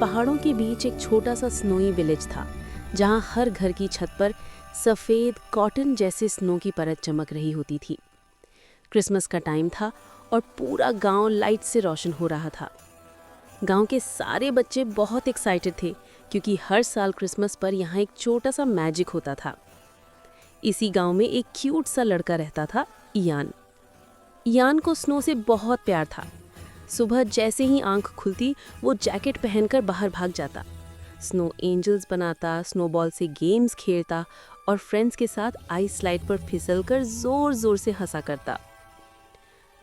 पहाड़ों के बीच एक छोटा सा स्नोई विलेज था जहां हर घर की छत पर सफ़ेद कॉटन जैसे स्नो की परत चमक रही होती थी। क्रिसमस का टाइम था और पूरा गांव लाइट से रोशन हो रहा था। गांव के सारे बच्चे बहुत एक्साइटेड थे क्योंकि हर साल क्रिसमस पर यहाँ एक छोटा सा मैजिक होता था। इसी गांव में एक क्यूट सा लड़का रहता था, इयान। इयान को स्नो से बहुत प्यार था। सुबह जैसे ही आंख खुलती वो जैकेट पहनकर बाहर भाग जाता, स्नो एंजल्स बनाता, स्नोबॉल से गेम्स खेलता और फ्रेंड्स के साथ आइस स्लाइड पर फिसलकर जोर जोर से हंसा करता।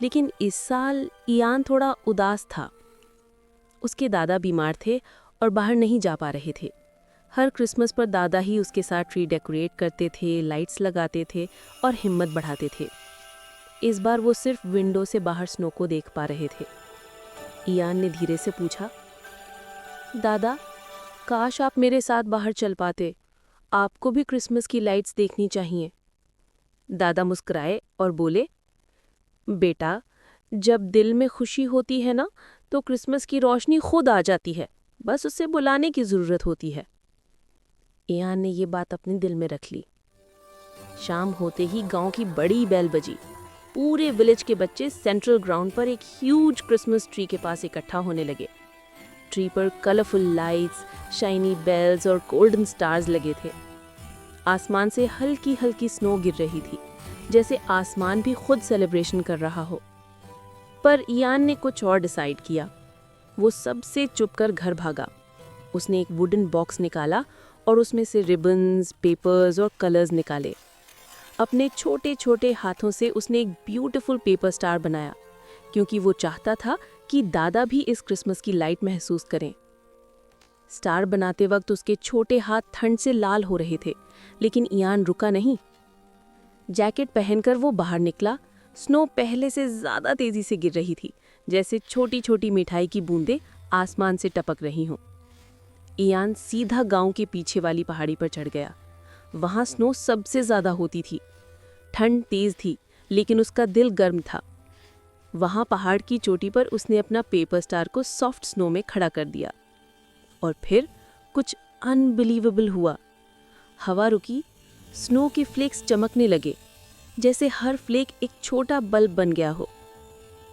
लेकिन इस साल इयान थोड़ा उदास था। उसके दादा बीमार थे और बाहर नहीं जा पा रहे थे। हर क्रिसमस पर दादा ही उसके साथ ट्री डेकोरेट करते थे, लाइट्स लगाते थे और हिम्मत बढ़ाते थे। इस बार वो सिर्फ विंडो से बाहर स्नो को देख पा रहे थे। इयान ने धीरे से पूछा, दादा, काश आप मेरे साथ बाहर चल पाते। आपको भी क्रिसमस की लाइट्स देखनी चाहिए। दादा मुस्कुराए और बोले, बेटा, जब दिल में खुशी होती है ना, तो क्रिसमस की रोशनी खुद आ जाती है, बस उसे बुलाने की ज़रूरत होती है। इयान ने ये बात अपने दिल में रख ली। शाम होते ही गांव की बड़ी बेल बजी। पूरे विलेज के बच्चे सेंट्रल ग्राउंड पर एक ह्यूज क्रिसमस ट्री के पास इकट्ठा होने लगे। ट्री पर कलरफुल लाइट्स, शाइनी बेल्स और गोल्डन स्टार्स लगे थे। आसमान से हल्की हल्की स्नो गिर रही थी, जैसे आसमान भी खुद सेलिब्रेशन कर रहा हो। पर इयान ने कुछ और डिसाइड किया। वो सबसे चुपकर घर भागा। उसने एक वुडन बॉक्स निकाला और उसमें से रिबन्स, पेपर्स और कलर्स निकाले। अपने छोटे छोटे हाथों से उसने एक ब्यूटीफुल पेपर स्टार बनाया, क्योंकि वो चाहता था कि दादा भी इस क्रिसमस की लाइट महसूस करें। स्टार बनाते वक्त उसके छोटे हाथ ठंड से लाल हो रहे थे, लेकिन इयान रुका नहीं। जैकेट पहनकर वो बाहर निकला। स्नो पहले से ज्यादा तेजी से गिर रही थी, जैसे छोटी छोटी मिठाई की बूंदें आसमान से टपक रही हों। इयान सीधा गांव के पीछे वाली पहाड़ी पर चढ़ गया। वहां स्नो सबसे ज्यादा होती थी। ठंड तेज थी, लेकिन उसका दिल गर्म था। वहां पहाड़ की चोटी पर उसने अपना पेपर स्टार को सॉफ्ट स्नो में खड़ा कर दिया। और फिर कुछ अनबिलीवेबल हुआ। हवा रुकी, स्नो के फ्लेक्स चमकने लगे, जैसे हर फ्लेक एक छोटा बल्ब बन गया हो।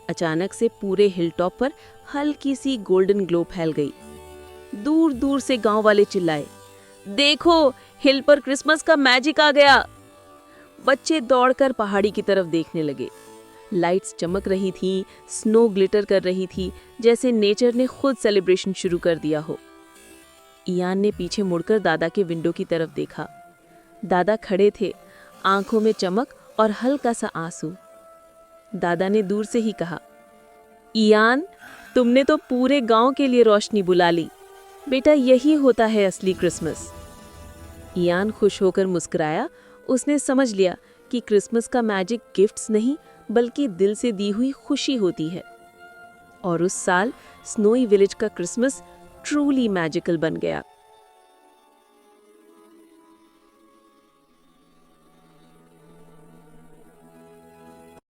अचानक से पूरे हिल टॉप पर हल्की सी गोल्डन ग्लो फैल गई। दूर दूर से गांव वाले चिल्लाए, देखो, हिल पर क्रिसमस का मैजिक आ गया। बच्चे दौड़कर पहाड़ी की तरफ देखने लगे। लाइट्स चमक रही थीं, स्नो ग्लिटर कर रही थी, जैसे नेचर ने खुद सेलिब्रेशन शुरू कर दिया हो। इयान ने पीछे मुड़कर दादा के विंडो की तरफ देखा। दादा खड़े थे, आंखों में चमक और हल्का सा आंसू। दादा ने दूर से ही कहा, इयान, तुमने तो पूरे गांव के लिए रोशनी बुला ली। बेटा, यही होता है असली क्रिसमस। इयान खुश होकर मुस्कुराया। उसने समझ लिया कि क्रिसमस का मैजिक गिफ्ट्स नहीं, बल्कि दिल से दी हुई खुशी होती है। और उस साल स्नोई विलेज का क्रिसमस ट्रूली मैजिकल बन गया।